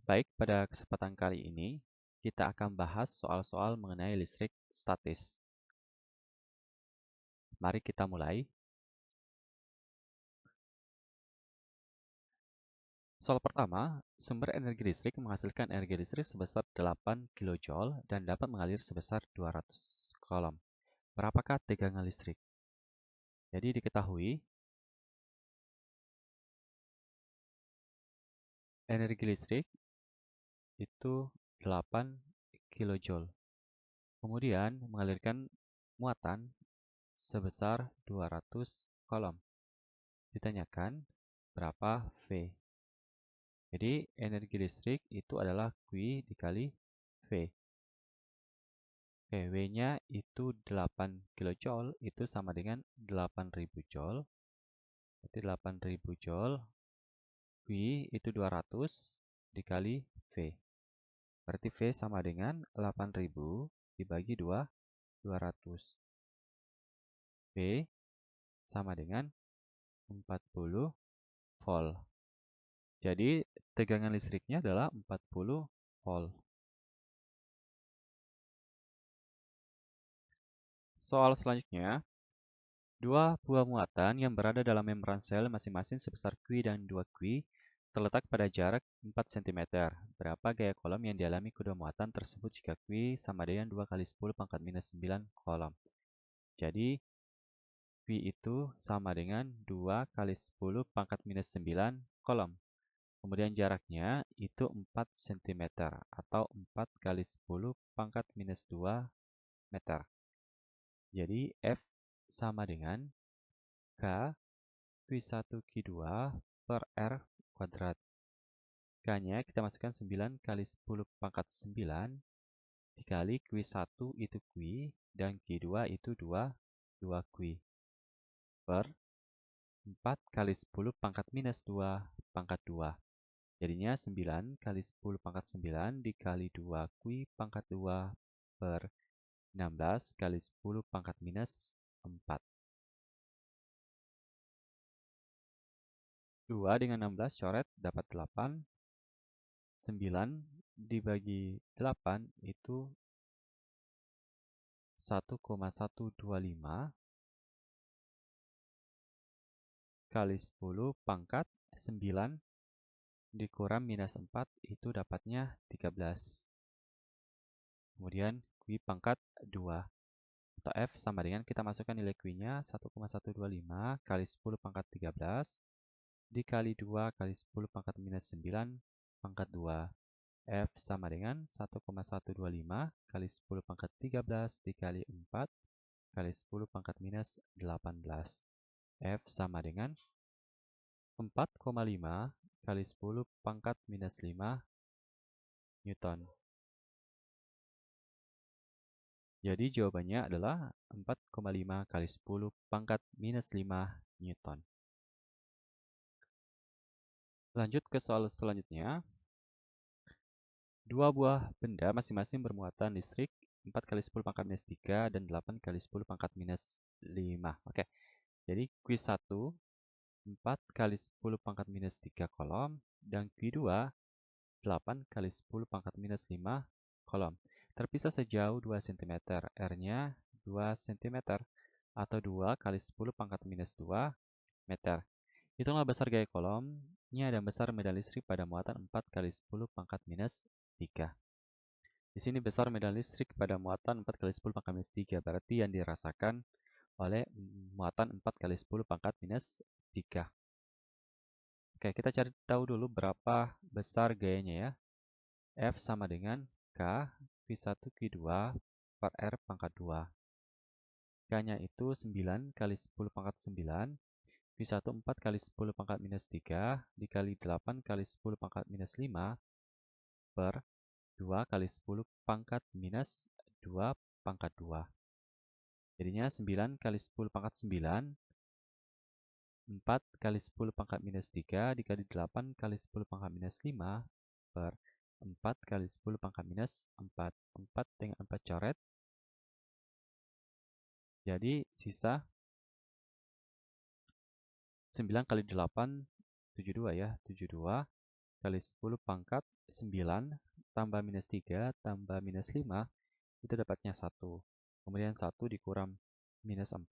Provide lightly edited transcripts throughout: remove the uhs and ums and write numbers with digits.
Baik, pada kesempatan kali ini kita akan bahas soal-soal mengenai listrik statis. Mari kita mulai. Soal pertama, sumber energi listrik menghasilkan energi listrik sebesar 8 kJ dan dapat mengalir sebesar 200 kolom. Berapakah tegangan listrik? Jadi diketahui, energi listrik itu 8 kJ. Kemudian mengalirkan muatan sebesar 200 kolom. Ditanyakan berapa V. Jadi energi listrik itu adalah Q dikali V. Oke, W-nya itu 8 kJ, itu sama dengan 8000 Joule. Berarti 8000 Joule, Q itu 200 dikali V. Berarti V sama dengan 8000 dibagi 200. V sama dengan 40 volt. Jadi tegangan listriknya adalah 40 volt. Soal selanjutnya, dua buah muatan yang berada dalam membran sel masing-masing sebesar Q dan 2Q terletak pada jarak 4 cm. Berapa gaya kolom yang dialami kedua muatan tersebut jika Q sama dengan 2 kali 10 pangkat minus 9 kolom? Jadi, Q itu sama dengan 2 kali 10 pangkat minus 9 kolom. Kemudian jaraknya itu 4 cm atau 4 kali 10 pangkat minus 2 meter. Jadi, F sama dengan K Q1 Q2 per R kuadrat. K-nya kita masukkan 9 kali 10 pangkat 9 dikali Q1 itu Q dan Q2 itu 2 Q per 4 kali 10 pangkat minus 2 pangkat 2. Jadinya 9 kali 10 pangkat 9 dikali 2 Q pangkat 2 per 16 kali 10 pangkat minus 4. 2 dengan 16 coret dapat 8. 9 dibagi 8 itu 1,125 kali 10 pangkat 9 dikurang minus 4 itu dapatnya 13. Kemudian Q pangkat 2 atau F sama dengan kita masukkan nilai Q-nya 1,125 kali 10 pangkat 13 dikali 2 kali 10 pangkat minus 9 pangkat 2. F sama dengan 1,125 kali 10 pangkat 13 dikali 4 kali 10 pangkat minus 18. F sama dengan 4,5 kali 10 pangkat minus 5 Newton. Jadi jawabannya adalah 4,5 kali 10 pangkat minus 5 Newton. Lanjut ke soal selanjutnya. Dua buah benda masing-masing bermuatan listrik 4 kali 10 pangkat minus 3 dan 8 kali 10 pangkat minus 5. Oke, jadi Q1 4 kali 10 pangkat minus 3 kolom dan Q2 8 kali 10 pangkat minus 5 kolom. Terpisah sejauh 2 cm. R-nya 2 cm atau 2 kali 10 pangkat minus 2 meter. Hitunglah besar gaya kolomnya dan besar medan listrik pada muatan 4 kali 10 pangkat minus 3. Di sini besar medan listrik pada muatan 4 kali 10 pangkat minus 3. Berarti yang dirasakan oleh muatan 4 kali 10 pangkat minus 3. Oke, kita cari tahu dulu berapa besar gayanya ya. F sama dengan K Q1 Q2 per R pangkat 2. K-nya itu 9 kali 10 pangkat 9. Q1 4 kali 10 pangkat minus 3 dikali 8 kali 10 pangkat minus 5 per 2 kali 10 pangkat minus 2 pangkat 2. Jadinya 9 kali 10 pangkat 9. 4 kali 10 pangkat minus 3 dikali 8 kali 10 pangkat minus 5 per 4 kali 10 pangkat minus 4. 4 dengan 4 coret. Jadi sisa 9 kali 8, 72 ya. 72 kali 10 pangkat 9 tambah minus 3 tambah minus 5 itu dapatnya 1. Kemudian 1 dikurang minus 4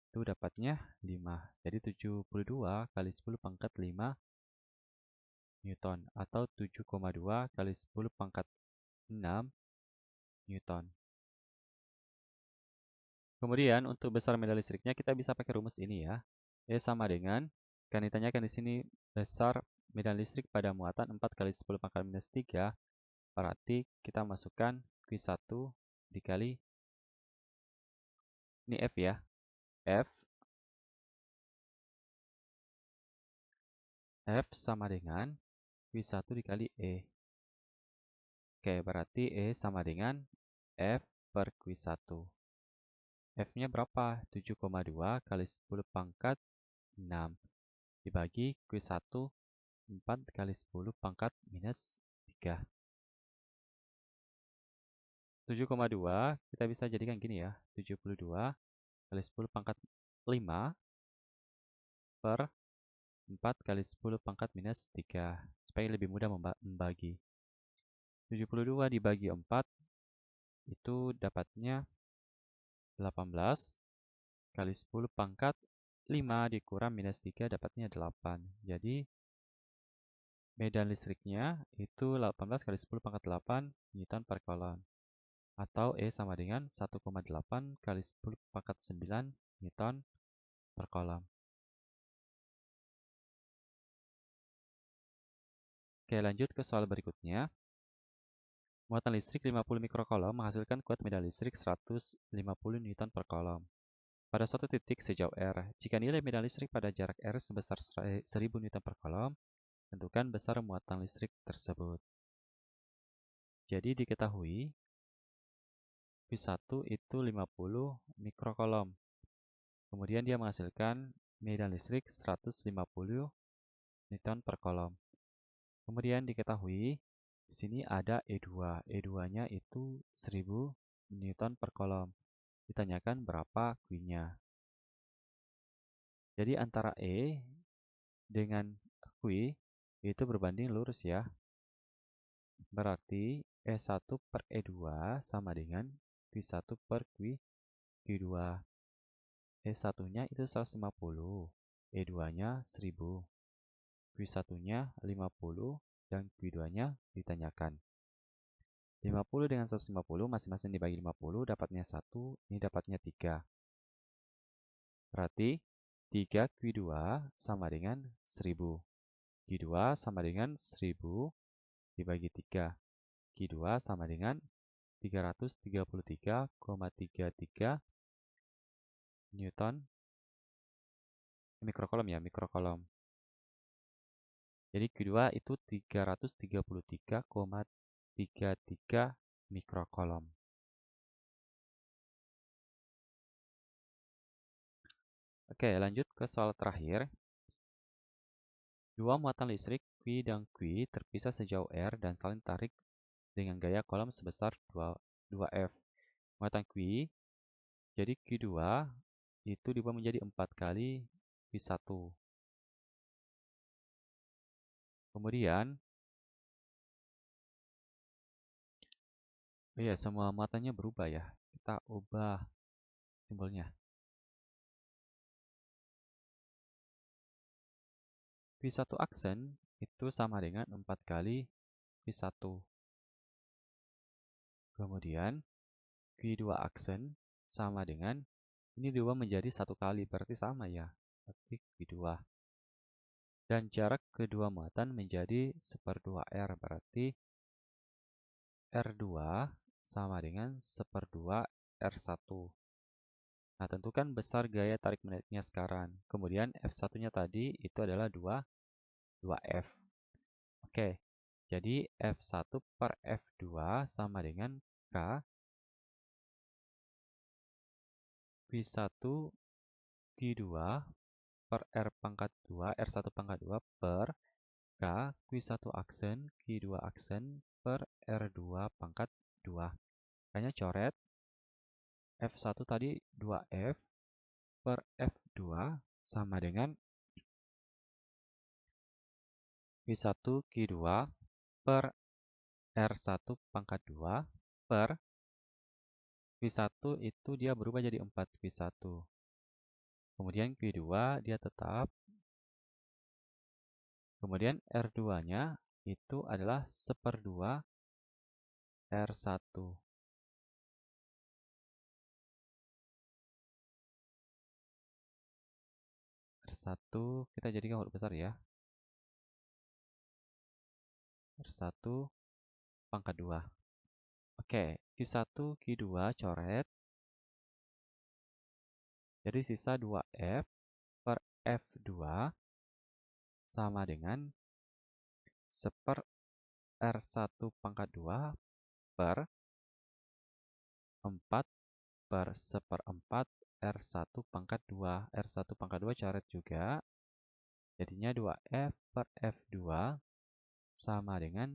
itu dapatnya 5. Jadi 72 kali 10 pangkat 5 Newton atau 7,2 kali 10 pangkat 6 Newton. Kemudian untuk besar medan listriknya kita bisa pakai rumus ini ya. E sama dengan, kan ditanyakan di sini besar medan listrik pada muatan 4 kali 10 pangkat minus 3, berarti kita masukkan Q1 dikali, ini F ya, F sama dengan Q1 dikali E. Oke, berarti E sama dengan F per Q1. F-nya berapa? 7,2 kali 10 pangkat 6 dibagi Q1 4 kali 10 pangkat minus 3. 7,2 kita bisa jadikan gini ya. 72 kali 10 pangkat 5 per 4 kali 10 pangkat minus 3. Supaya lebih mudah membagi. 72 dibagi 4 itu dapatnya 18 kali 10 pangkat 5 dikurang minus 3 dapatnya 8. Jadi medan listriknya itu 18 kali 10 pangkat 8 Newton per kolom. Atau E sama dengan 1,8 kali 10 pangkat 9 Newton per kolom. Oke, lanjut ke soal berikutnya. Muatan listrik 50 mikrokolom menghasilkan kuat medan listrik 150 Newton per kolom. Pada suatu titik sejauh R, jika nilai medan listrik pada jarak R sebesar 1000 Newton per kolom, tentukan besar muatan listrik tersebut. Jadi diketahui Q1 itu 50 mikrokolom. Kemudian dia menghasilkan medan listrik 150 Newton per kolom. Kemudian diketahui di sini ada E2. E2-nya itu 1000 Newton per kolom. Ditanyakan berapa Q-nya. Jadi antara E dengan Q itu berbanding lurus ya. Berarti E1 per E2 sama dengan Q1 per Q2. E1-nya itu 150, E2-nya 10, Q1-nya 50, dan Q2-nya ditanyakan. 50 dengan 150 masing-masing dibagi 50 dapatnya 1, ini dapatnya 3. Berarti 3 Q2 sama dengan 1000. Q2 sama dengan 1000 dibagi 3. Q2 sama dengan 333,33 Newton mikrokolom ya, mikrokolom. Jadi Q2 itu 333,33 mikrokolom. Oke, lanjut ke soal terakhir. Dua muatan listrik Q dan Q terpisah sejauh R dan saling tarik dengan gaya kolom sebesar 2F. Muatan Q, jadi Q2 itu diubah menjadi 4 kali Q1. Kemudian, iya semua muatannya berubah ya. Kita ubah simbolnya. Q1 aksen itu sama dengan 4 kali Q1. Kemudian Q2 aksen sama dengan, ini diubah menjadi 1 kali, berarti sama ya. Berarti Q2. Dan jarak kedua muatan menjadi 1/2R, berarti R2 sama dengan 1/2 R1. Nah, tentukan besar gaya tarik menariknya sekarang. Kemudian F1-nya tadi itu adalah 2F. Oke, jadi F1 per F2 sama dengan K Q1 Q2 per R pangkat 2, R1 pangkat 2 per K Q1 aksen Q2 aksen per R2 pangkat 2. Hanya coret F1 tadi 2F per F2 sama dengan Q1 Q2 per R1 pangkat 2 per Q1 itu dia berubah jadi 4 Q1. Kemudian Q2 dia tetap. Kemudian R2-nya itu adalah 1/2 R1. R1 kita jadikan huruf besar ya. R1 pangkat 2. Oke, Q1, Q2 coret. Jadi sisa 2F per F2 sama dengan 1/R1 pangkat 2 per 4 per 1/4 R1 pangkat 2. R1 pangkat 2 coret juga. Jadinya 2F per F2 sama dengan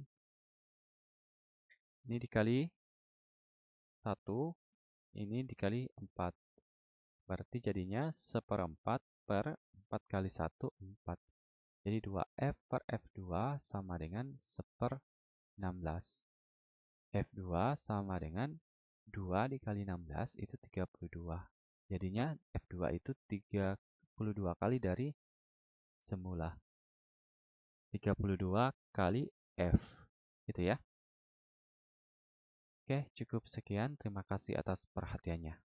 ini dikali 1, ini dikali 4. Berarti jadinya 1/4 per 4 kali 1, 4. Jadi 2F per F2 sama dengan 1/16. F2 sama dengan 2 dikali 16 itu 32. Jadinya F2 itu 32 kali dari semula. 32 kali F. Gitu ya. Oke, cukup sekian. Terima kasih atas perhatiannya.